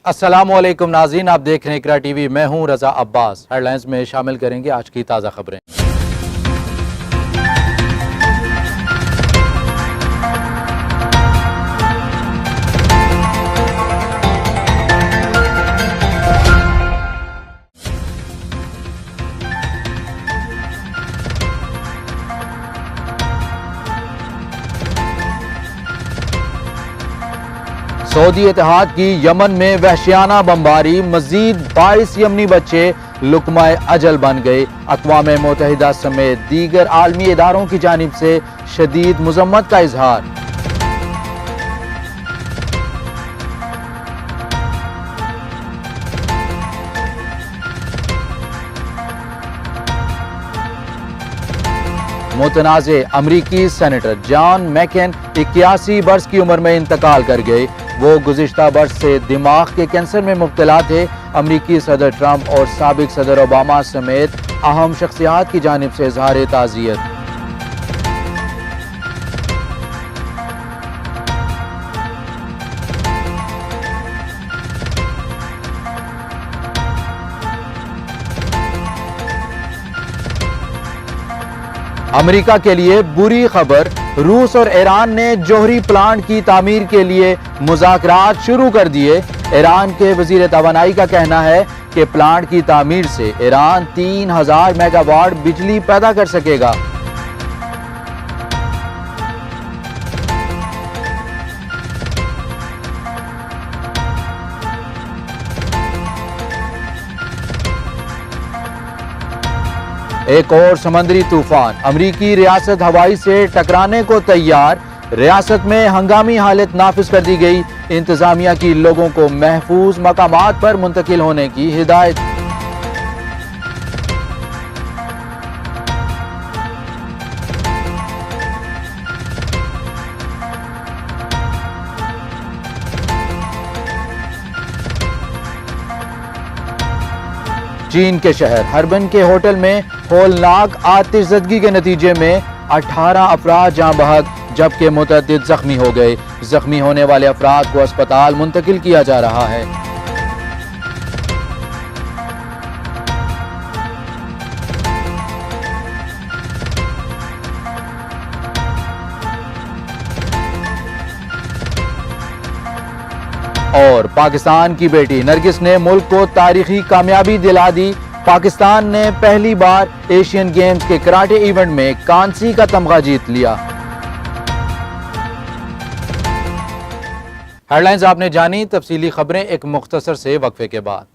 السلام علیکم ناظرین، آپ دیکھ رہے ہیں اقرا ٹی وی، میں ہوں رضا عباس۔ ہیڈ لائنز میں شامل کریں گے آج کی تازہ خبریں۔ سعودی اتحاد کی یمن میں وحشیانہ بمباری، مزید 22 یمنی بچے لقمہ اجل بن گئے۔ اقوام متحدہ سمیت دیگر عالمی اداروں کی جانب سے شدید مذمت کا اظہار۔ متنازع امریکی سینیٹر جان میکین 81 برس کی عمر میں انتقال کر گئے۔ وہ گزشتہ برس سے دماغ کے کینسر میں مبتلا تھے۔ امریکی صدر ٹرمپ اور سابق صدر اوباما سمیت اہم شخصیات کی جانب سے اظہار تعزیت۔ امریکہ کے لیے بری خبر، روس اور ایران نے جوہری پلانٹ کی تعمیر کے لیے مذاکرات شروع کر دیے۔ ایران کے وزیر توانائی کا کہنا ہے کہ پلانٹ کی تعمیر سے ایران 3000 میگا واٹ بجلی پیدا کر سکے گا۔ ایک اور سمندری طوفان امریکی ریاست ہوائی سے ٹکرانے کو تیار۔ ریاست میں ہنگامی حالت نافذ کر دی گئی۔ انتظامیہ کی لوگوں کو محفوظ مقامات پر منتقل ہونے کی ہدایت۔ چین کے شہر ہربن کے ہوٹل میں ہولناک آتش زدگی کے نتیجے میں 18 افراد جاں بحق جبکہ متعدد زخمی ہو گئے۔ زخمی ہونے والے افراد کو اسپتال منتقل کیا جا رہا ہے۔ اور پاکستان کی بیٹی نرگس نے ملک کو تاریخی کامیابی دلا دی۔ پاکستان نے پہلی بار ایشین گیمز کے کراٹے ایونٹ میں کانسی کا تمغہ جیت لیا۔ ہیڈ لائنز آپ نے جانی، تفصیلی خبریں ایک مختصر سے وقفے کے بعد۔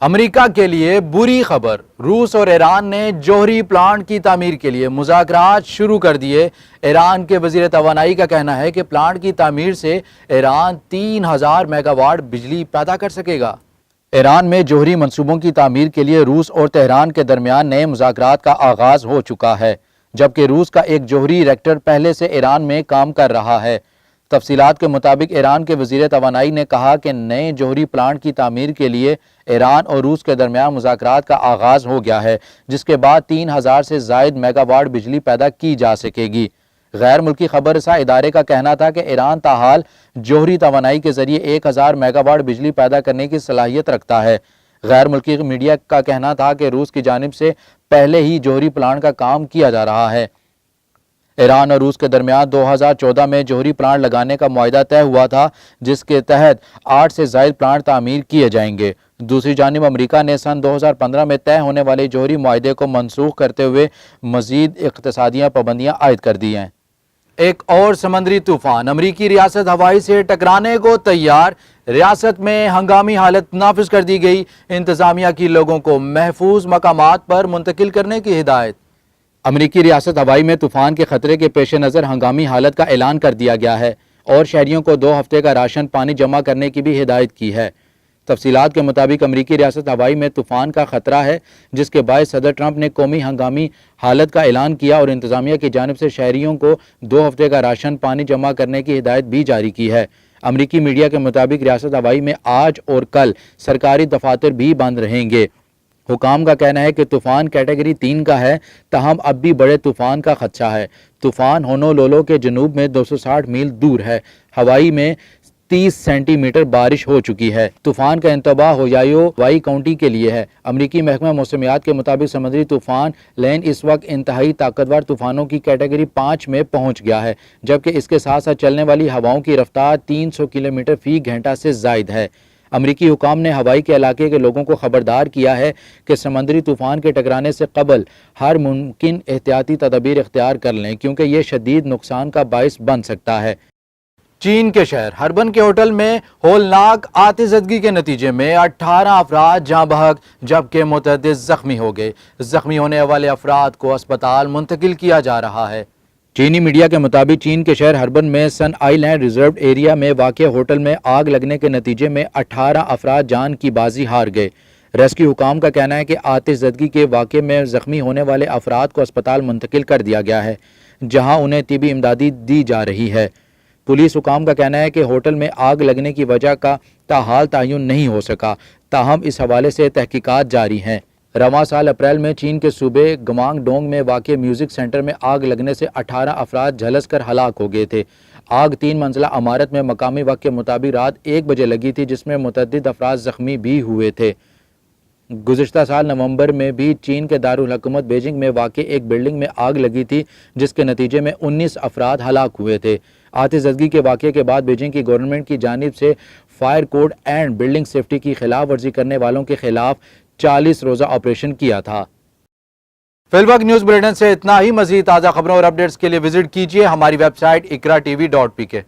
امریکہ کے لیے بری خبر، روس اور ایران نے جوہری پلانٹ کی تعمیر کے لیے مذاکرات شروع کر دیے۔ ایران کے وزیر توانائی کا کہنا ہے کہ پلانٹ کی تعمیر سے ایران 3000 میگا واٹ بجلی پیدا کر سکے گا۔ ایران میں جوہری منصوبوں کی تعمیر کے لیے روس اور تہران کے درمیان نئے مذاکرات کا آغاز ہو چکا ہے، جبکہ روس کا ایک جوہری ریکٹر پہلے سے ایران میں کام کر رہا ہے۔ تفصیلات کے مطابق ایران کے وزیر توانائی نے کہا کہ نئے جوہری پلانٹ کی تعمیر کے لیے ایران اور روس کے درمیان مذاکرات کا آغاز ہو گیا ہے، جس کے بعد 3000 سے زائد میگا واٹ بجلی پیدا کی جا سکے گی۔ غیر ملکی خبر رساں ادارے کا کہنا تھا کہ ایران تاحال جوہری توانائی کے ذریعے 1000 میگا واٹ بجلی پیدا کرنے کی صلاحیت رکھتا ہے۔ غیر ملکی میڈیا کا کہنا تھا کہ روس کی جانب سے پہلے ہی جوہری پلانٹ کا کام کیا جا رہا ہے۔ ایران اور روس کے درمیان 2014 میں جوہری پلانٹ لگانے کا معاہدہ طے ہوا تھا، جس کے تحت 8 سے زائد پلانٹ تعمیر کیے جائیں گے۔ دوسری جانب امریکہ نے سن 2015 میں طے ہونے والے جوہری معاہدے کو منسوخ کرتے ہوئے مزید اقتصادی پابندیاں عائد کر دی ہیں۔ ایک اور سمندری طوفان امریکی ریاست ہوائی سے ٹکرانے کو تیار۔ ریاست میں ہنگامی حالت نافذ کر دی گئی۔ انتظامیہ کی لوگوں کو محفوظ مقامات پر منتقل کرنے کی ہدایت۔ امریکی ریاست ہوائی میں طوفان کے خطرے کے پیش نظر ہنگامی حالت کا اعلان کر دیا گیا ہے اور شہریوں کو 2 ہفتے کا راشن پانی جمع کرنے کی بھی ہدایت کی ہے۔ تفصیلات کے مطابق امریکی ریاست ہوائی میں طوفان کا خطرہ ہے، جس کے باعث صدر ٹرمپ نے قومی ہنگامی حالت کا اعلان کیا اور انتظامیہ کی جانب سے شہریوں کو 2 ہفتے کا راشن پانی جمع کرنے کی ہدایت بھی جاری کی ہے۔ امریکی میڈیا کے مطابق ریاست ہوائی میں آج اور کل سرکاری دفاتر بھی بند رہیں گے۔ حکام کا کہنا ہے کہ طوفان کیٹیگری 3 کا ہے، تاہم اب بھی بڑے طوفان کا خدشہ ہے۔ طوفان ہونولولو کے جنوب میں 260 میل دور ہے۔ ہوائی میں 30 سینٹی میٹر بارش ہو چکی ہے۔ طوفان کا انتباہ ہوائی کاؤنٹی کے لیے ہے۔ امریکی محکمہ موسمیات کے مطابق سمندری طوفان لین اس وقت انتہائی طاقتور طوفانوں کی کیٹیگری 5 میں پہنچ گیا ہے، جبکہ اس کے ساتھ ساتھ چلنے والی ہواؤں کی رفتار 300 کلومیٹر فی گھنٹہ سے زائد ہے۔ امریکی حکام نے ہوائی کے علاقے کے لوگوں کو خبردار کیا ہے کہ سمندری طوفان کے ٹکرانے سے قبل ہر ممکن احتیاطی تدابیر اختیار کر لیں، کیونکہ یہ شدید نقصان کا باعث بن سکتا ہے۔ چین کے شہر ہربن کے ہوٹل میں ہولناک آتش زدگی کے نتیجے میں 18 افراد جاں بحق جبکہ متعدد زخمی ہو گئے۔ زخمی ہونے والے افراد کو اسپتال منتقل کیا جا رہا ہے۔ چینی میڈیا کے مطابق چین کے شہر ہربن میں سن آئی لینڈ ریزروڈ ایریا میں واقع ہوٹل میں آگ لگنے کے نتیجے میں 18 افراد جان کی بازی ہار گئے۔ ریسکیو حکام کا کہنا ہے کہ آتش زدگی کے واقعے میں زخمی ہونے والے افراد کو اسپتال منتقل کر دیا گیا ہے، جہاں انہیں طبی امدادی دی جا رہی ہے۔ پولیس حکام کا کہنا ہے کہ ہوٹل میں آگ لگنے کی وجہ کا تاحال تعین نہیں ہو سکا، تاہم اس حوالے سے تحقیقات جاری ہیں۔ رواں سال اپریل میں چین کے صوبے گمانگ ڈونگ میں واقع میوزک سینٹر میں آگ لگنے سے 18 افراد جھلس کر ہلاک ہو گئے تھے۔ آگ 3 منزلہ عمارت میں مقامی وقت کے مطابق رات 1 بجے لگی تھی، جس میں متعدد افراد زخمی بھی ہوئے تھے۔ گزشتہ سال نومبر میں بھی چین کے دارالحکومت بیجنگ میں واقع ایک بلڈنگ میں آگ لگی تھی، جس کے نتیجے میں 19 افراد ہلاک ہوئے تھے۔ آتش زدگی کے واقعے کے بعد بیجنگ کی گورنمنٹ کی جانب سے fire code and building safety کی خلاف ورزی کرنے والوں کے خلاف 40 روزہ آپریشن کیا تھا۔ فی الوقت نیوز بلیٹن سے اتنا ہی۔ مزید تازہ خبروں اور اپڈیٹس کے لیے وزٹ کیجیے ہماری ویب سائٹ اقرا tv.pk۔